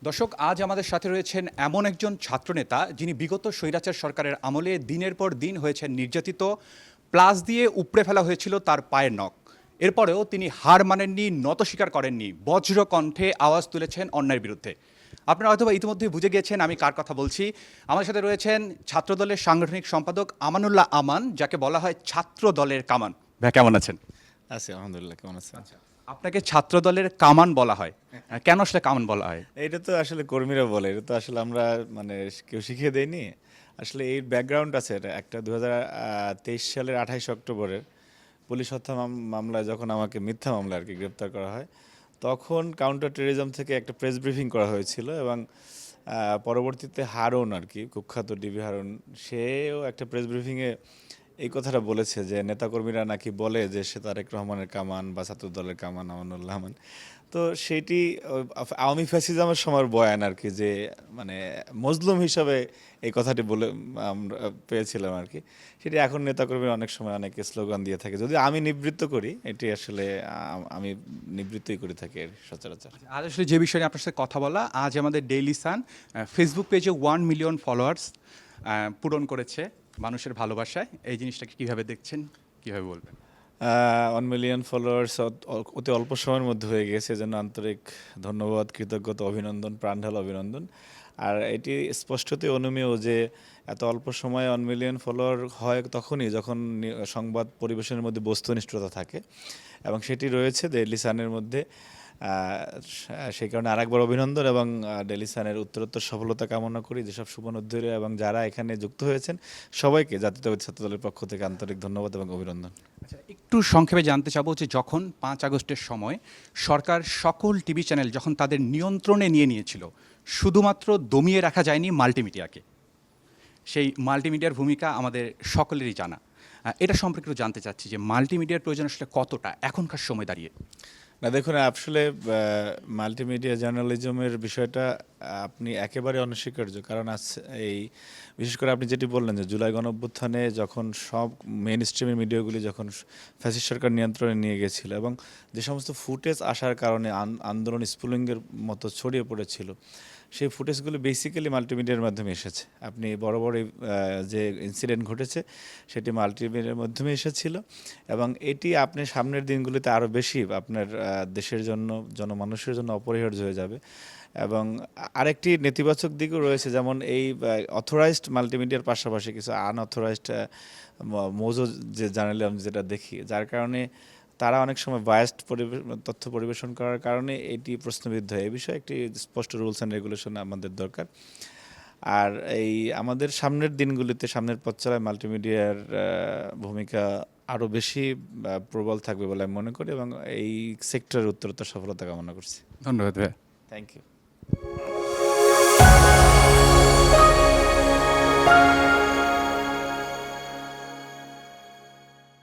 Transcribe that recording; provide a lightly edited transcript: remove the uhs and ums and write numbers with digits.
দর্শক, আজ আমাদের সাথে রয়েছেন এমন একজন ছাত্রনেতা যিনি বিগত স্বৈরাচার সরকারের আমলে দিনের পর দিন হয়েছেন নির্যাতিত, প্লাস দিয়ে উপড়ে ফেলা হয়েছিল তার পায়ের নখ। এরপরেও তিনি হার মানেননি, নত স্বীকার করেননি, বজ্র কণ্ঠে আওয়াজ তুলেছেন অন্যায়ের বিরুদ্ধে। আপনারা হয়তো ইতিমধ্যে বুঝে গিয়েছেন আমি কার কথা বলছি। আমার সাথে রয়েছেন ছাত্রদলের সাংগঠনিক সম্পাদক আমানুল্লাহ আমান, যাকে বলা হয় ছাত্র দলের কামান। ভাই, কেমন আছেন? আছি আলহামদুলিল্লাহ। কেমন আছেন? আপনাকে ছাত্র দলের কামান বলা হয়, কেন আসলে কামান বলা হয়? এটা তো আসলে কর্মীরা বলে, এটা তো আসলে আমরা মানে কেউ শিখিয়ে দেয়নি। আসলে এই ব্যাকগ্রাউন্ড আছে, এটা একটা 2023 সালের 28 অক্টোবরের পুলিশ হত্যা মামলায় যখন আমাকে মিথ্যা মামলা আর কি গ্রেপ্তার করা হয়, তখন কাউন্টার টেররিজম থেকে একটা প্রেস ব্রিফিং করা হয়েছিল এবং পরবর্তীতে হারুন আর কি, কুখ্যাত ডিবি হারুন, সেও একটা প্রেস ব্রিফিংয়ে এই কথাটা বলেছে যে নেতাকর্মীরা নাকি বলে যে সে তারেক রহমানের কামান বা ছাত্র দলের কামান আমানুল্লাহ আমান। তো সেটি আওয়ামী ফ্যাসিজমের সময়ের বয়ান আর কি, যে মানে মজলুম হিসাবে এই কথাটি বলে আমরা পেয়েছিলাম আর কি। সেটি এখন নেতাকর্মীরা অনেক সময় অনেক স্লোগান দিয়ে থাকে, যদি আমি নিবৃত্ত করি, এটি আসলে আমি নিবৃত্তই করে থাকি সচরাচর। আজ আসলে যে বিষয়ে নিয়ে আপনার সাথে কথা বলা, আজ আমাদের ডেইলি সান ফেসবুক পেজে 1 মিলিয়ন ফলোয়ার্স পূরণ করেছে মানুষের ভালোবাসায়। এই জিনিসটাকে কিভাবে দেখছেন, কিভাবে বলবেন? 1 মিলিয়ন ফলোয়ার্স অতি অল্প সময়ের মধ্যে হয়ে গেছে, এজন্য আন্তরিক ধন্যবাদ, কৃতজ্ঞতা, অভিনন্দন, প্রাণঢাল অভিনন্দন। আর এটি স্পষ্টতই অনুমেয় যে এত অল্প সময়ে 1 মিলিয়ন ফলোয়ার হয় তখনই যখন সংবাদ পরিবেশনের মধ্যে বস্তুনিষ্ঠতা থাকে, এবং সেটি রয়েছে ডেইলি সানের মধ্যে। সেই কারণে আরেকবার অভিনন্দন, এবং ডেইলি সানের উত্তরোত্তর সফলতা কামনা করি। যেসব শুভনুদ্ধারী এবং যারা এখানে যুক্ত হয়েছেন সবাইকে জাতীয়তাবাদী ছাত্র দলের পক্ষ থেকে আন্তরিক ধন্যবাদ এবং অভিনন্দন। আচ্ছা, একটু সংক্ষেপে জানতে চাবো যে যখন 5 আগস্টের সময় সরকার সকল টিভি চ্যানেল যখন তাদের নিয়ন্ত্রণে নিয়ে নিয়েছিল, শুধুমাত্র দমিয়ে রাখা যায়নি মাল্টিমিডিয়াকে। সেই মাল্টিমিডিয়ার ভূমিকা আমাদের সকলেরই জানা। এটা সম্পর্কে একটু জানতে চাচ্ছি যে মাল্টিমিডিয়ার প্রয়োজন আসলে কতটা এখনকার সময় দাঁড়িয়ে। না দেখুন, আসলে মাল্টিমিডিয়া জার্নালিজমের বিষয়টা আপনি একেবারে অনস্বীকার্য, কারণ এই বিশেষ করে আপনি যেটি বললেন যে জুলাই গণঅভ্যুত্থানে যখন সব মেইন স্ট্রিমের মিডিয়াগুলি যখন ফ্যাসিস্ট সরকার নিয়ন্ত্রণে নিয়ে গেছিল, এবং যে সমস্ত ফুটেজ আসার কারণে আন্দোলন স্পুলিংয়ের মতো ছড়িয়ে পড়েছিল, সেই ফুটেজগুলো বেসিক্যালি মাল্টিমিডিয়ার মাধ্যমে এসেছে। আপনি বড় বড় যে ইনসিডেন্ট ঘটেছে সেটি মাল্টিমিডিয়ার মাধ্যমে এসেছিল, এবং এটি আপনি সামনের দিনগুলিতে আরও বেশি আপনার দেশের জন্য, জনমানুষের জন্য অপরিহার্য হয়ে যাবে। এবং আরেকটি নেতিবাচক দিকও রয়েছে, যেমন এই অথরাইজড মাল্টিমিডিয়ার পাশাপাশি কিছু আনঅথরাইজড মৌজো যে জার্নালিজম যেটা দেখি, যার কারণে তারা অনেক সময় বায়াসড তথ্য পরিবেশন করার কারণে এটি প্রশ্নবিদ্ধ হয়। এই বিষয়ে একটি স্পষ্ট রুলস অ্যান্ড রেগুলেশন আমাদের দরকার। আর এই আমাদের সামনের দিনগুলিতে, সামনের পথ চলায় মাল্টিমিডিয়ার ভূমিকা আরও বেশি প্রবল থাকবে বলে আমি মনে করি, এবং এই সেক্টরের উত্তরোত্তর সফলতা কামনা করছি। ধন্যবাদ ভাই। Thank you.